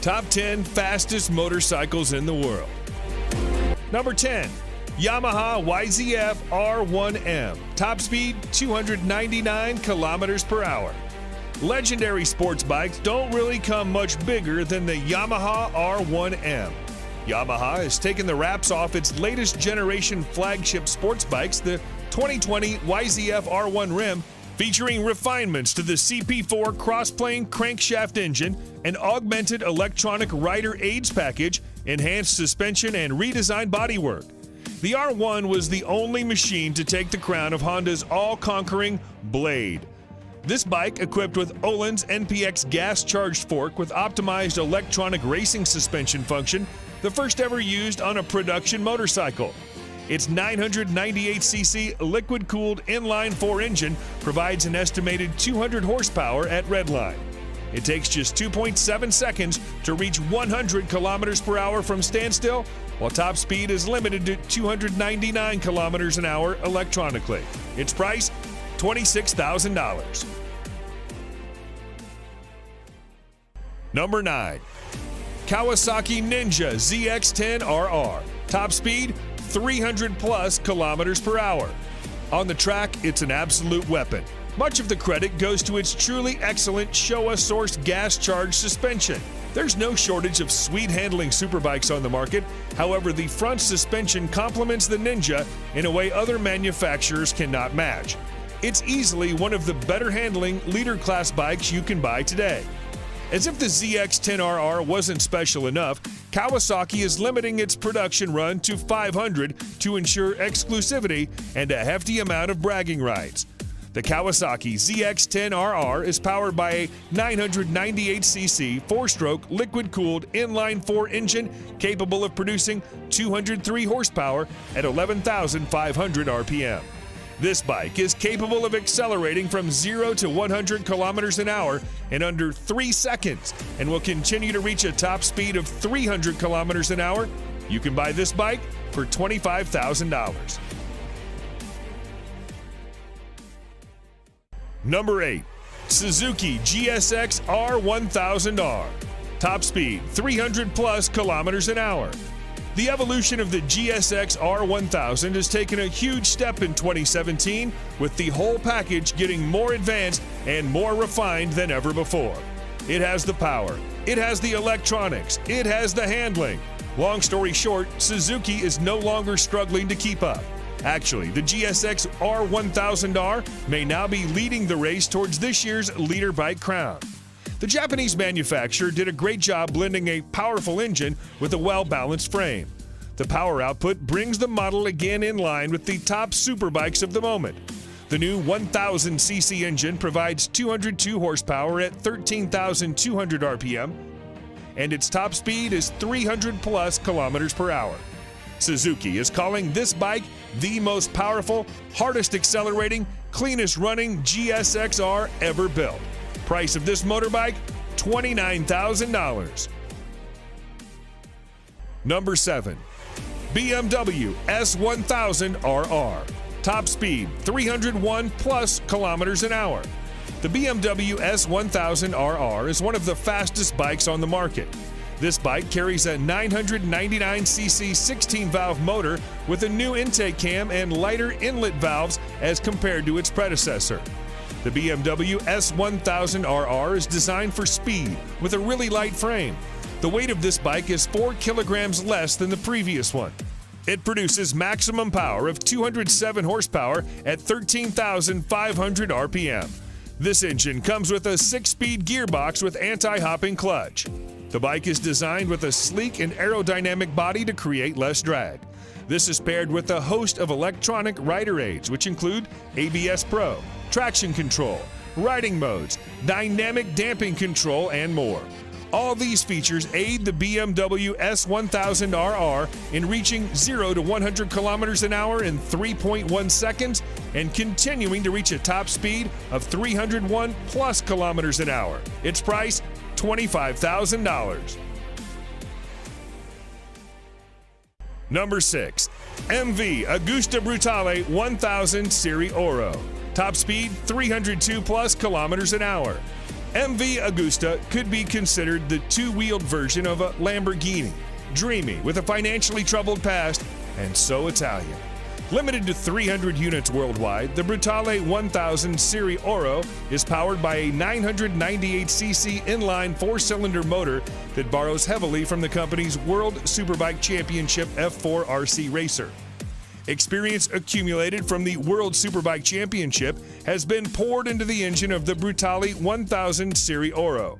Top 10 fastest motorcycles in the world. Number 10, Yamaha YZF R1M. Top speed 299 kilometers per hour. Legendary sports bikes don't really come much bigger than the Yamaha R1M. Yamaha has taken the wraps off its latest generation flagship sports bikes, the 2020 YZF R1 Rim, featuring refinements to the CP4 cross-plane crankshaft engine, an augmented electronic rider aids package, enhanced suspension, and redesigned bodywork. The R1 was the only machine to take the crown of Honda's all-conquering Blade. This bike, equipped with Öhlins NPX gas-charged fork with optimized electronic racing suspension function, the first ever used on a production motorcycle. Its 998cc liquid-cooled inline-4 engine provides an estimated 200 horsepower at redline. It takes just 2.7 seconds to reach 100 kilometers per hour from standstill, while top speed is limited to 299 kilometers an hour electronically. Its price, $26,000. Number 9, Kawasaki Ninja ZX-10RR. Top speed, 300 plus kilometers per hour. On the track, it's an absolute weapon. Much of the credit goes to its truly excellent Showa-sourced gas-charged suspension. There's no shortage of sweet-handling superbikes on the market. However, the front suspension complements the Ninja in a way other manufacturers cannot match. It's easily one of the better-handling leader-class bikes you can buy today. As if the ZX-10RR wasn't special enough, Kawasaki is limiting its production run to 500 to ensure exclusivity and a hefty amount of bragging rights. The Kawasaki ZX-10RR is powered by a 998cc 4-stroke liquid-cooled inline-4 engine capable of producing 203 horsepower at 11,500 RPM. This bike is capable of accelerating from 0 to 100 kilometers an hour in under 3 seconds and will continue to reach a top speed of 300 kilometers an hour. You can buy this bike for $25,000. Number 8, Suzuki GSX R1000R. Top speed 300 plus kilometers an hour. The evolution of the GSX R1000 has taken a huge step in 2017, with the whole package getting more advanced and more refined than ever before. It has the power, it has the electronics, it has the handling. Long story short, Suzuki is no longer struggling to keep up. Actually, the GSX R1000R may now be leading the race towards this year's leader bike crown. The Japanese manufacturer did a great job blending a powerful engine with a well-balanced frame. The power output brings the model again in line with the top superbikes of the moment. The new 1000cc engine provides 202 horsepower at 13,200 RPM, and its top speed is 300 plus kilometers per hour. Suzuki is calling this bike the most powerful, hardest accelerating, cleanest running GSX-R ever built. Price of this motorbike, $29,000. Number 7, BMW S1000RR. Top speed 301 plus kilometers an hour. The BMW S1000RR is one of the fastest bikes on the market. This bike carries a 999cc 16-valve motor with a new intake cam and lighter inlet valves as compared to its predecessor. The BMW S1000RR is designed for speed with a really light frame. The weight of this bike is 4 kilograms less than the previous one. It produces maximum power of 207 horsepower at 13,500 RPM. This engine comes with a 6-speed gearbox with anti-hopping clutch. The bike is designed with a sleek and aerodynamic body to create less drag. This is paired with a host of electronic rider aids, which include ABS Pro, traction control, riding modes, dynamic damping control, and more. All these features aid the BMW S1000RR in reaching 0 to 100 kilometers an hour in 3.1 seconds and continuing to reach a top speed of 301 plus kilometers an hour. Its price, $25,000. Number 6, MV Agusta Brutale 1000 Serie Oro. Top speed 302 plus kilometers an hour. MV Agusta could be considered the two-wheeled version of a Lamborghini. Dreamy, with a financially troubled past, and so Italian. Limited to 300 units worldwide, the Brutale 1000 Serie Oro is powered by a 998cc inline four-cylinder motor that borrows heavily from the company's World Superbike Championship F4 RC racer. Experience accumulated from the World Superbike Championship has been poured into the engine of the Brutale 1000 Serie Oro.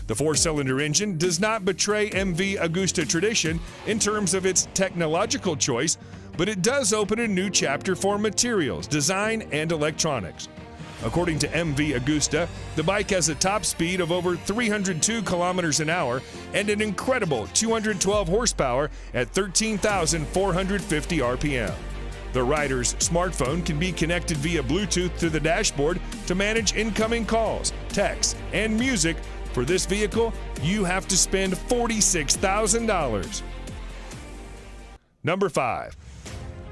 The four-cylinder engine does not betray MV Agusta tradition in terms of its technological choice, but it does open a new chapter for materials, design, and electronics. According to MV Agusta, the bike has a top speed of over 302 kilometers an hour and an incredible 212 horsepower at 13,450 RPM. The rider's smartphone can be connected via Bluetooth to the dashboard to manage incoming calls, texts, and music. For this vehicle, you have to spend $46,000. Number 5.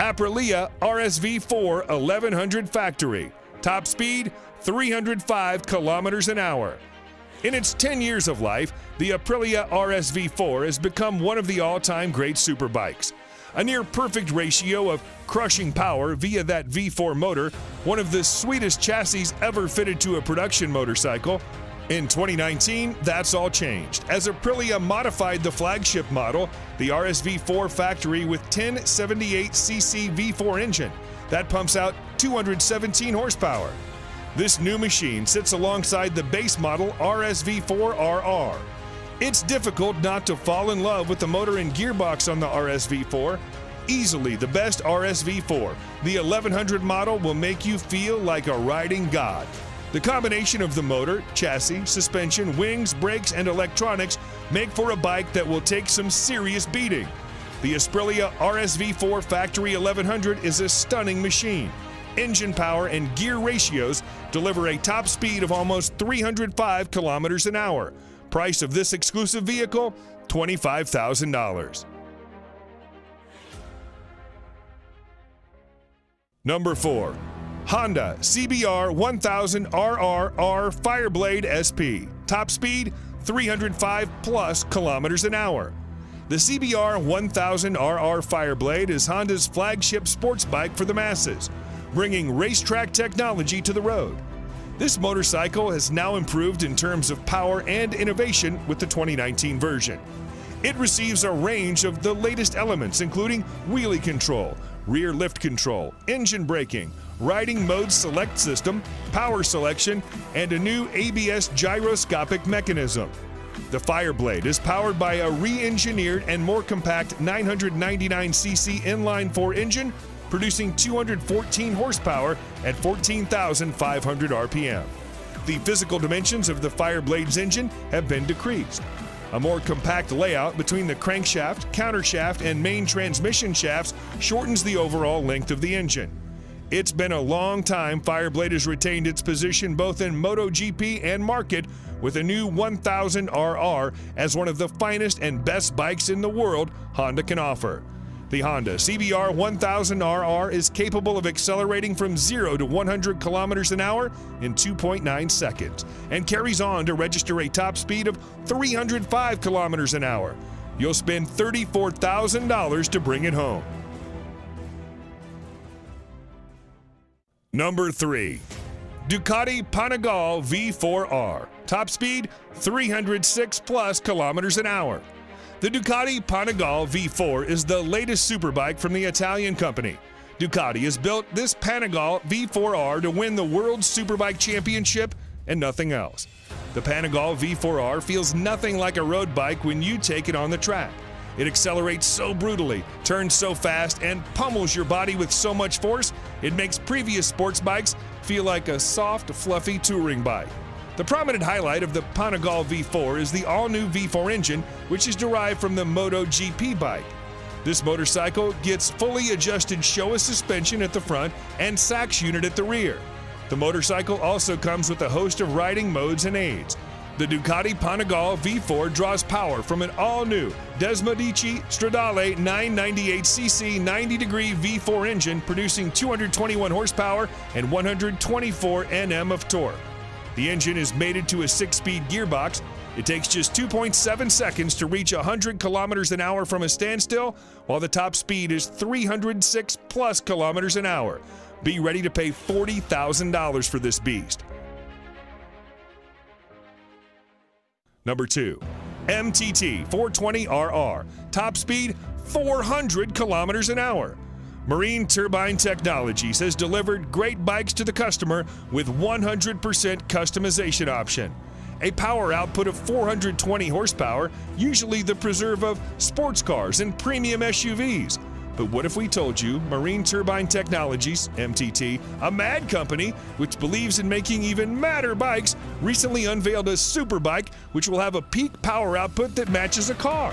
Aprilia RSV4 1100 Factory. Top speed, 305 kilometers an hour. In its 10 years of life, the Aprilia RSV4 has become one of the all-time great superbikes. A near-perfect ratio of crushing power via that V4 motor, one of the sweetest chassis ever fitted to a production motorcycle. In 2019, that's all changed, as Aprilia modified the flagship model, the RSV4 Factory, with 1078cc V4 engine that pumps out 217 horsepower. This new machine sits alongside the base model RSV4RR. It's difficult not to fall in love with the motor and gearbox on the RSV4. Easily the best RSV4, the 1100 model will make you feel like a riding god. The combination of the motor, chassis, suspension, wings, brakes, and electronics make for a bike that will take some serious beating. The Aprilia RSV4 Factory 1100 is a stunning machine. Engine power and gear ratios deliver a top speed of almost 305 kilometers an hour. Price of this exclusive vehicle, $25,000. Number 4. Honda CBR 1000RRR Fireblade SP. Top speed, 305 plus kilometers an hour. The CBR 1000RR Fireblade is Honda's flagship sports bike for the masses, bringing racetrack technology to the road. This motorcycle has now improved in terms of power and innovation with the 2019 version. It receives a range of the latest elements, including wheelie control, rear lift control, engine braking, riding mode select system, power selection, and a new ABS gyroscopic mechanism. The Fireblade is powered by a re-engineered and more compact 999cc inline-4 engine, producing 214 horsepower at 14,500 RPM. The physical dimensions of the Fireblade's engine have been decreased. A more compact layout between the crankshaft, countershaft, and main transmission shafts shortens the overall length of the engine. It's been a long time Fireblade has retained its position both in MotoGP and market, with a new 1000RR as one of the finest and best bikes in the world Honda can offer. The Honda CBR 1000RR is capable of accelerating from 0 to 100 kilometers an hour in 2.9 seconds and carries on to register a top speed of 305 kilometers an hour. You'll spend $34,000 to bring it home. Number 3. Ducati Panigale V4R. Top speed, 306 plus kilometers an hour. The Ducati Panigale V4 is the latest superbike from the Italian company. Ducati has built this Panigale V4R to win the World Superbike Championship and nothing else. The Panigale V4R feels nothing like a road bike when you take it on the track. It accelerates so brutally, turns so fast, and pummels your body with so much force, it makes previous sports bikes feel like a soft, fluffy touring bike. The prominent highlight of the Panigale V4 is the all-new V4 engine, which is derived from the MotoGP bike. This motorcycle gets fully adjusted Showa suspension at the front and Sachs unit at the rear. The motorcycle also comes with a host of riding modes and aids. The Ducati Panigale V4 draws power from an all-new Desmodici Stradale 998cc 90-degree V4 engine, producing 221 horsepower and 124 Nm of torque. The engine is mated to a 6-speed gearbox. It takes just 2.7 seconds to reach 100 kilometers an hour from a standstill, while the top speed is 306 plus kilometers an hour. Be ready to pay $40,000 for this beast. Number 2, MTT 420RR, top speed 400 kilometers an hour. Marine Turbine Technologies has delivered great bikes to the customer with 100% customization option. A power output of 420 horsepower, usually the preserve of sports cars and premium SUVs. But what if we told you Marine Turbine Technologies, MTT, a mad company which believes in making even madder bikes, recently unveiled a super bike which will have a peak power output that matches a car.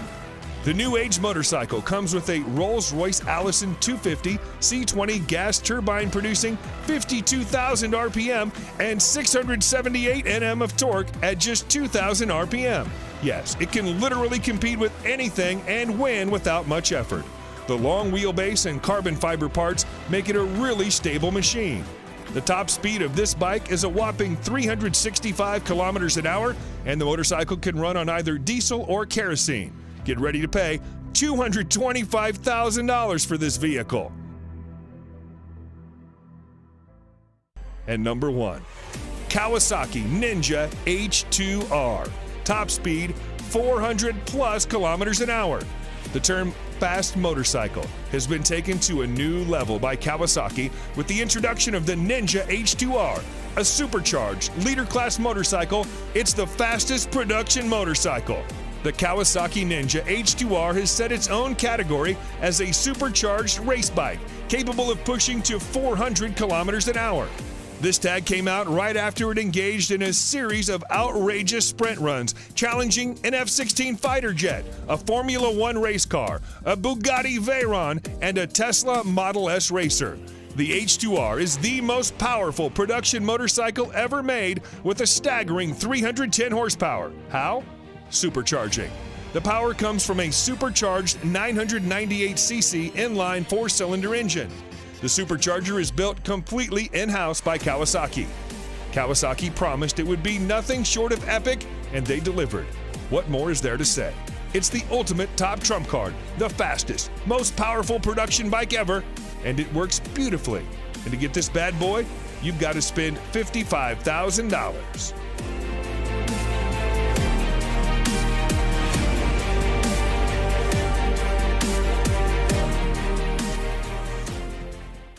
The new age motorcycle comes with a Rolls-Royce Allison 250 C20 gas turbine producing 52,000 RPM and 678 Nm of torque at just 2,000 RPM. Yes, it can literally compete with anything and win without much effort. The long wheelbase and carbon fiber parts make it a really stable machine. The top speed of this bike is a whopping 365 kilometers an hour, and the motorcycle can run on either diesel or kerosene. Get ready to pay $225,000 for this vehicle. And number 1, Kawasaki Ninja H2R. Top speed 400 plus kilometers an hour. The term fast motorcycle has been taken to a new level by Kawasaki with the introduction of the Ninja H2R, a supercharged leader class motorcycle. It's the fastest production motorcycle. The Kawasaki Ninja H2R has set its own category as a supercharged race bike, capable of pushing to 400 kilometers an hour. This tag came out right after it engaged in a series of outrageous sprint runs, challenging an F-16 fighter jet, a Formula One race car, a Bugatti Veyron, and a Tesla Model S racer. The H2R is the most powerful production motorcycle ever made with a staggering 310 horsepower. How? Supercharging. The power comes from a supercharged 998cc inline 4-cylinder engine. The supercharger is built completely in-house by Kawasaki. Kawasaki promised it would be nothing short of epic, and they delivered. What more is there to say? It's the ultimate top trump card, the fastest, most powerful production bike ever, and it works beautifully. And to get this bad boy, you've got to spend $55,000.